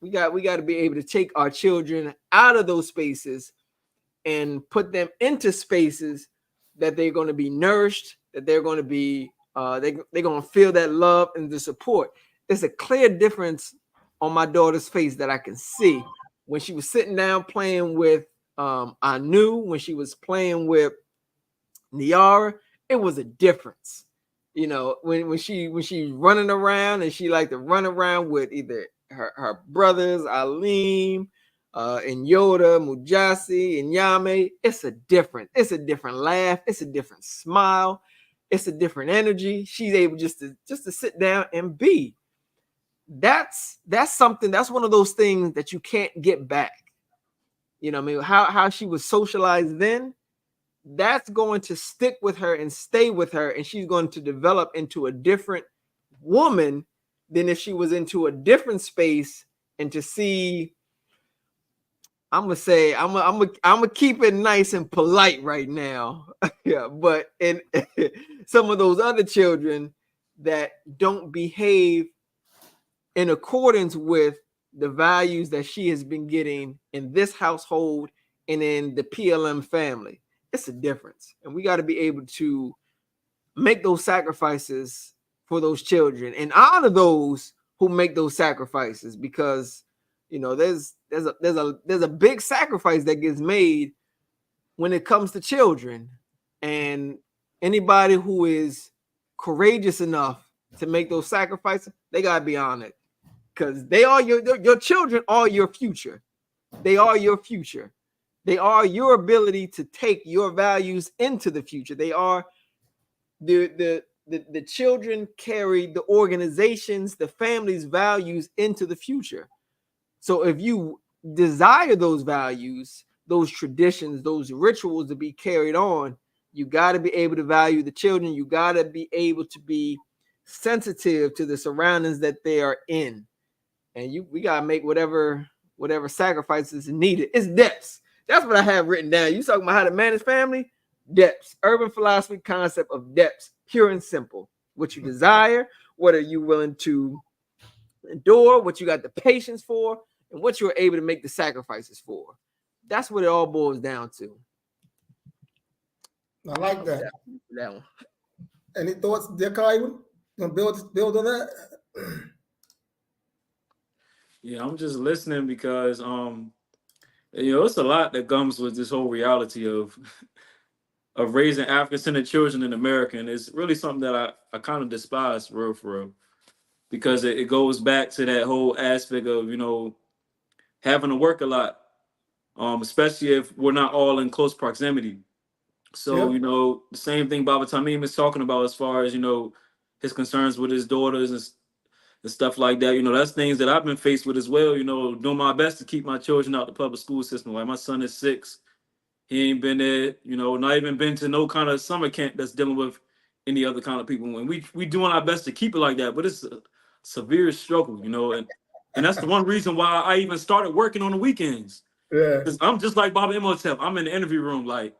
we got to be able to take our children out of those spaces and put them into spaces that they're going to be nourished, that they're going to be they're going to feel that love and the support. There's a clear difference on my daughter's face that I can see when she was sitting down playing with Anu, when she was playing with Niara. It was a difference. When she's running around, and she liked to run around with either her brothers, Aleem, and Yoda, Mujasi, and Yame. It's a different laugh. It's a different smile. It's a different energy. She's able just to sit down and be. That's something. That's one of those things that you can't get back. How she was socialized then, that's going to stick with her and stay with her, and she's going to develop into a different woman than if she was into a different space. And to see, I'm gonna keep it nice and polite right now. Yeah, but in some of those other children that don't behave in accordance with the values that she has been getting in this household and in the PLM family, it's a difference. And we got to be able to make those sacrifices for those children and honor those who make those sacrifices, because there's a big sacrifice that gets made when it comes to children. And anybody who is courageous enough to make those sacrifices, they got to be honored, because they are your children are your future. They are your future. They are your ability to take your values into the future. They are the children carry the organizations, the family's values into the future. So if you desire those values, those traditions, those rituals to be carried on, you got to be able to value the children. You got to be able to be sensitive to the surroundings that they are in. And we got to make whatever sacrifices needed. It's depths. That's what I have written down. You talking about how to manage family? Depths. Urban philosophy concept of depths. Pure and simple. What you desire, what are you willing to endure, what you got the patience for, and what you're able to make the sacrifices for. That's what it all boils down to. I like that. That one. Any thoughts, dear Kyle? Gonna build on that? Yeah, I'm just listening because it's a lot that comes with this whole reality of raising African-centered children in America, and it's really something that I kind of despise for real, because it goes back to that whole aspect of having to work a lot, especially if we're not all in close proximity. So Yep. the same thing Baba Tamim is talking about as far as his concerns with his daughters and stuff like that. That's things that I've been faced with as well. Doing my best to keep my children out the public school system. Like my son is 6. He ain't been there, not even been to no kind of summer camp that's dealing with any other kind of people. And we doing our best to keep it like that, but it's a severe struggle, and that's the one reason why I even started working on the weekends. Yeah. Because I'm just like Bobby Imhotep. I'm in the interview room, like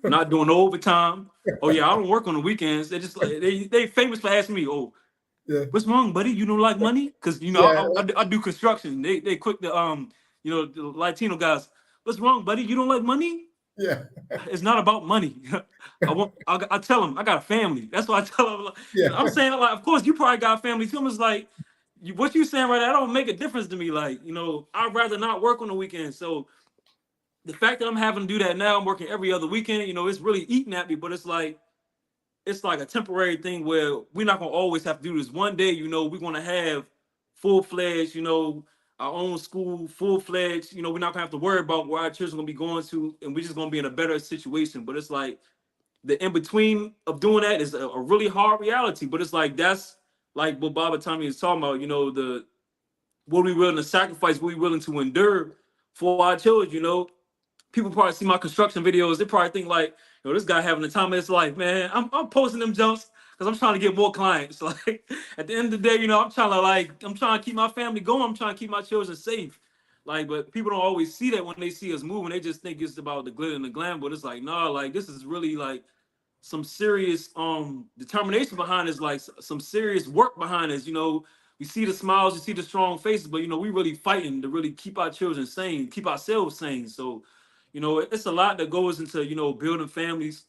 not doing no overtime. Oh yeah, I don't work on the weekends. They just like they famously ask me, "Oh, Yeah. what's wrong, buddy? You don't like money?" Because Yeah. I do construction. They quick to the Latino guys. What's wrong, buddy? You don't like money? Yeah. It's not about money. I tell them I got a family. That's what I tell them. Yeah. I'm saying, like, of course you probably got a family too. It's like what you saying right now, that don't make a difference to me. Like, I'd rather not work on the weekend. So the fact that I'm having to do that now, I'm working every other weekend, it's really eating at me, but it's like a temporary thing where we're not gonna always have to do this. One day, we're gonna have full-fledged, our own school, full-fledged. We're not gonna have to worry about where our children gonna be going to, and we're just gonna be in a better situation. But it's like the in between of doing that is a really hard reality. But it's like that's like what Bob and Tommy is talking about. The what we willing to sacrifice, what we willing to endure for our children. People probably see my construction videos. They probably think like, this guy having the time of his life, man. I'm posting them jumps because I'm trying to get more clients. Like at the end of the day, I'm trying to keep my family going. I'm trying to keep my children safe. Like, but people don't always see that when they see us moving. They just think it's about the glitter and the glam. But it's like, no, like this is really like some serious determination behind this, like some serious work behind this. We see the smiles, we see the strong faces, but we really fighting to really keep our children sane, keep ourselves sane. So it's a lot that goes into building families.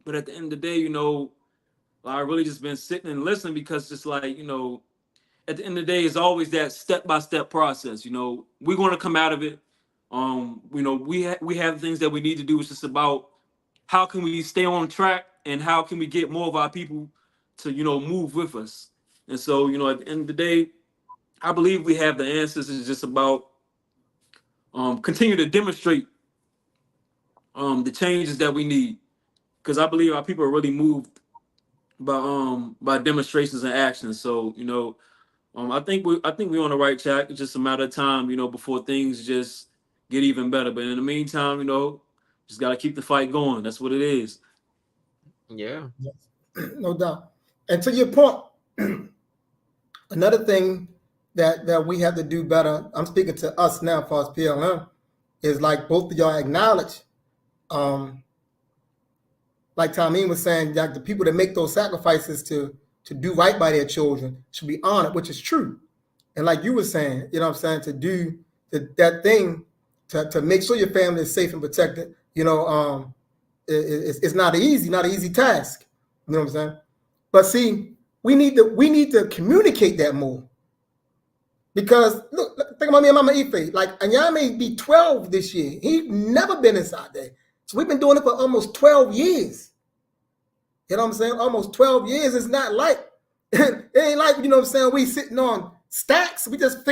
But at the end of the day, I really just been sitting and listening, because just like at the end of the day, it's always that step-by-step process. We're going to come out of it. We have things that we need to do. It's just about how can we stay on track, and how can we get more of our people to move with us. And so at the end of the day, I believe we have the answers. It's just about continue to demonstrate the changes that we need, because I believe our people are really moved by demonstrations and actions. So I think we're on the right track. It's just a matter of time, before things just get even better. But in the meantime, just got to keep the fight going. That's what it is. Yeah. No doubt. And to your point, another thing that we have to do better, I'm speaking to us now as far as PLM, is like both of y'all acknowledge, like Tomine was saying, like the people that make those sacrifices to do right by their children should be honored, which is true. And like you were saying, to do that thing to make sure your family is safe and protected, it's not an easy task. You know what I'm saying? But see, we need to communicate that more. Because look, think about me and Mama Ife. Like Anya may be 12 this year. He never been inside there. So we've been doing it for almost 12 years. You know what I'm saying? Almost 12 years. It's not like it ain't like, we sitting on stacks. We just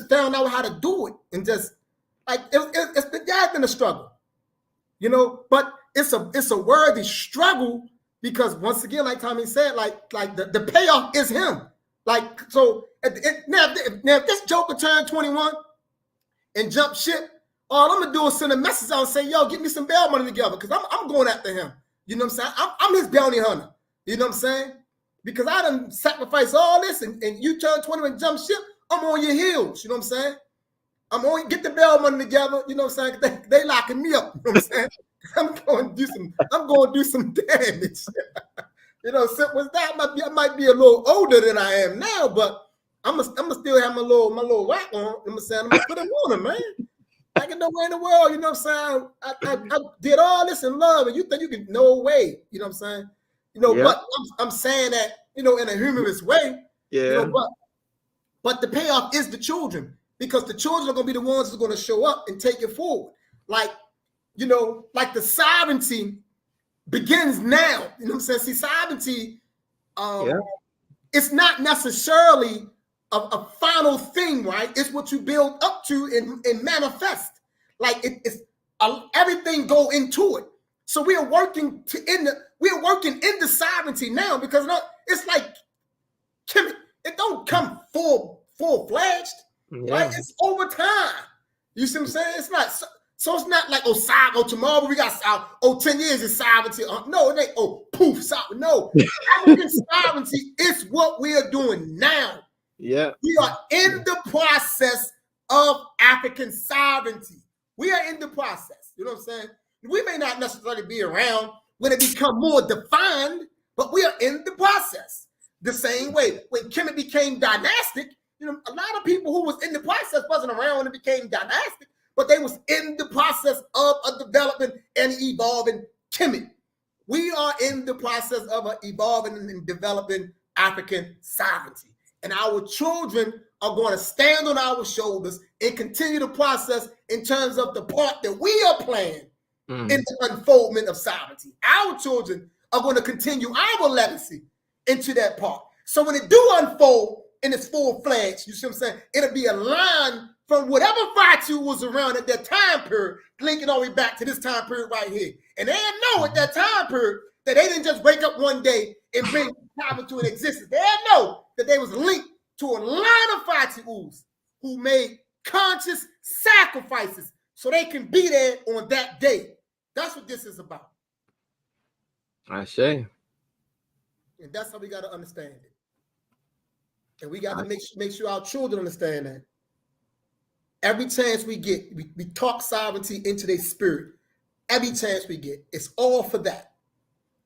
found out how to do it, and just like it's been a struggle. But it's a worthy struggle, because once again, like Tommy said, like the payoff is him. Like, so now if this Joker turned 21 and jump ship, all I'm gonna do is send a message out and say, yo, get me some bail money together, because I'm going after him. You know what I'm saying? I'm his bounty hunter. You know what I'm saying? Because I done sacrificed all this, and you turn 21 and jump ship, I'm on your heels. You know what I'm saying? I'm on, get the bail money together. You know what I'm saying? They locking me up. You know what I'm saying? I'm going to do some damage. Simple as that. I might be a little older than I am now, but I'm gonna still have my little whack on. I'm gonna put it on him, man. Like in no way in the world, you know what I'm saying? I did all this in love, and you think you can? No way. You know what I'm saying? Yeah. But I'm saying that in a humorous way. Yeah. But the payoff is the children, because the children are gonna be the ones who are gonna show up and take it forward. Like the sovereignty begins now. You know what I'm saying? See, sovereignty, it's not necessarily a final thing, right? It's what you build up to and manifest. Like it's everything go into it. So we are working in the sovereignty now, because it's like it don't come full-fledged, right? It's over time. You see what I'm saying? It's not so it's not like tomorrow we got 10 years of sovereignty. No, it ain't poof. No, African sovereignty is what we are doing now. Yeah, we are in the process of African sovereignty. We are in the process. You know what I'm saying? We may not necessarily be around when it become more defined, but we are in the process. The same way when Kemet became dynastic, a lot of people who was in the process wasn't around when it became dynastic, but they was in the process of a development and evolving Kemet. We are in the process of evolving and developing African sovereignty. And our children are going to stand on our shoulders and continue the process in terms of the part that we are playing in the unfoldment of sovereignty. Our children are going to continue our legacy into that part. So when it do unfold in its full-fledged, you see what I'm saying? It'll be aligned from whatever Fatu was around at that time period, linking all the way back to this time period right here. And they didn't know at that time period that they didn't just wake up one day and bring time into an existence. They didn't know that they was linked to a line of Fatus who made conscious sacrifices so they can be there on that day. That's what this is about. I say. And that's how we got to understand it. And we got to make sure our children understand that. Every chance we get, we talk sovereignty into their spirit. Every chance we get, it's all for that.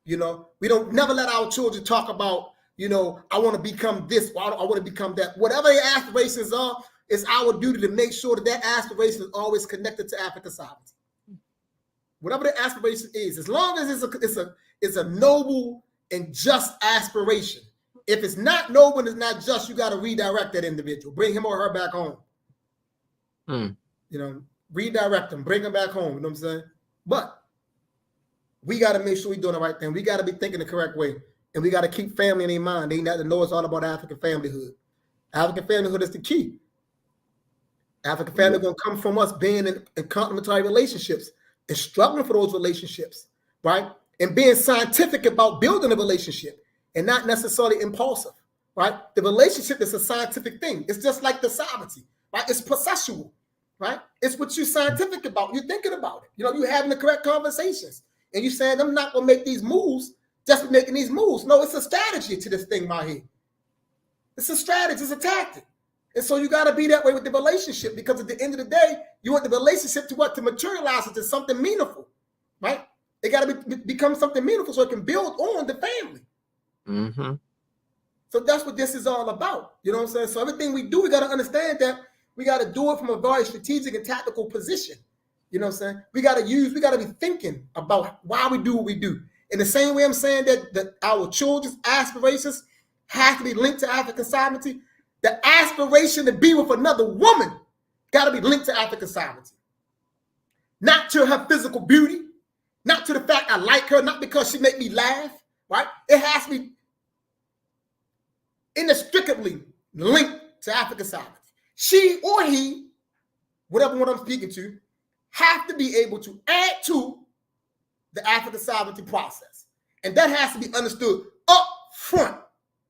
You know, we don't never let our children talk about, you know, I want to become this, or I want to become that. Whatever their aspirations are, it's our duty to make sure that that aspiration is always connected to African sovereignty. Whatever the aspiration is, as long as it's a noble and just aspiration. If it's not noble and it's not just, you got to redirect that individual, bring him or her back home. You know, redirect them, bring them back home. You know what I'm saying? But we got to make sure we're doing the right thing. We got to be thinking the correct way, and we got to keep family in their mind. They got to know it's all about African familyhood. African familyhood is the key. African family is going to come from us being in complementary relationships and struggling for those relationships, right? And being scientific about building a relationship and not necessarily impulsive, right? The relationship is a scientific thing. It's just like the sovereignty, right? It's processual, right? It's what you're scientific about. You're thinking about it. You know, you're having the correct conversations. And you're saying, I'm not going to make these moves just for making these moves. No, it's a strategy to this thing right here. It's a strategy. It's a tactic. And so you got to be that way with the relationship, because at the end of the day, you want the relationship to what? To materialize into something meaningful, right? It got to become something meaningful so it can build on the family. Mm-hmm. So that's what this is all about. You know what I'm saying? So everything we do, we got to understand that we got to do it from a very strategic and tactical position. You know what I'm saying? We got to be thinking about why we do what we do. In the same way I'm saying that our children's aspirations have to be linked to African sovereignty, the aspiration to be with another woman got to be linked to African sovereignty. Not to her physical beauty, not to the fact I like her, not because she make me laugh, right? It has to be inextricably linked to African sovereignty. She or he, whatever one I'm speaking to, have to be able to add to the African sovereignty process. And that has to be understood up front,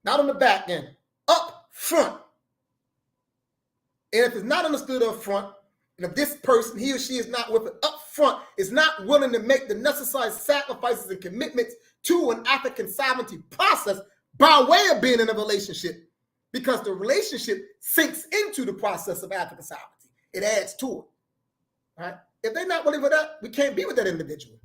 not on the back end, up front. And if it's not understood up front, and if this person, he or she is not with it up front, is not willing to make the necessary sacrifices and commitments to an African sovereignty process by way of being in a relationship, because the relationship sinks into the process of African sovereignty. It adds to it, right? If they're not willing for that, we can't be with that individual.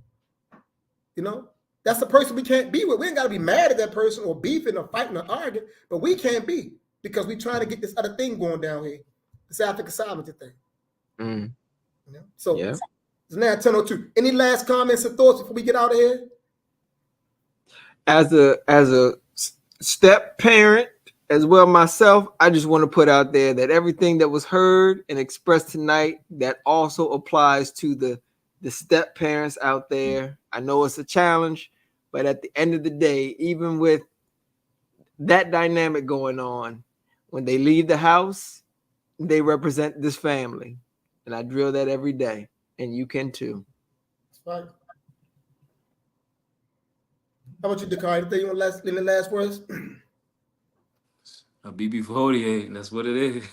You know, that's the person we can't be with. We ain't got to be mad at that person or beefing or fighting or arguing, but we can't be, because we're trying to get this other thing going down here, this African sovereignty thing. You know? So yeah. It's now 10:02. Any last comments or thoughts before we get out of here? As a step parent as well myself, I just want to put out there that everything that was heard and expressed tonight, that also applies to the step parents out there. I know it's a challenge, but at the end of the day, even with that dynamic going on, when they leave the house, they represent this family. And I drill that every day, and you can too. That's right. How about you, Dakar? Anything you want in the last words? A BB48, that's what it is.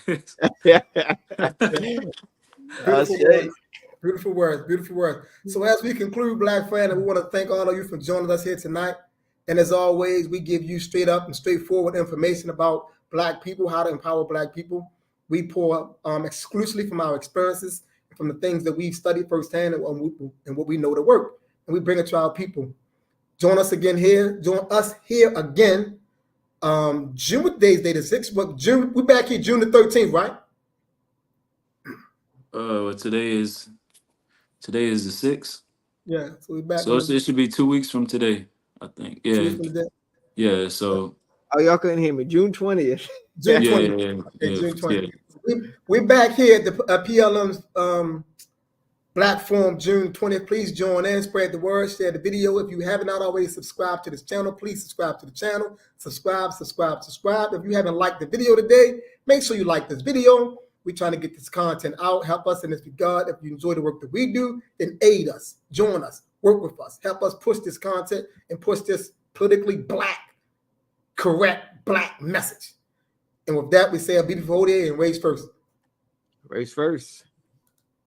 Beautiful words. So as we conclude, Black family, we want to thank all of you for joining us here tonight. And as always, we give you straight up and straightforward information about Black people, how to empower Black people. We pour exclusively from our experiences, from the things that we've studied firsthand and what we know to work. And we bring it to our people. Join us here again. June, what day is the 6th? But June, we're back here June the 13th, right? Today is the 6th. Yeah, so we're back. So it should be 2 weeks from today, I think. Yeah. 2 weeks from today. Yeah, so. Oh, y'all couldn't hear me. June 20th. June 20th. Okay, June 20th. Yeah. We're back here at the PLM's Black Forum, June 20th. Please join in, spread the word, share the video. If you haven't already subscribed to this channel, please subscribe to the channel. Subscribe. If you haven't liked the video today, make sure you like this video. We're trying to get this content out. Help us in this regard. If you enjoy the work that we do, then aid us, join us, work with us, help us push this content and push this politically black, correct black message. And with that, we say a beautiful day and raise first. Race first.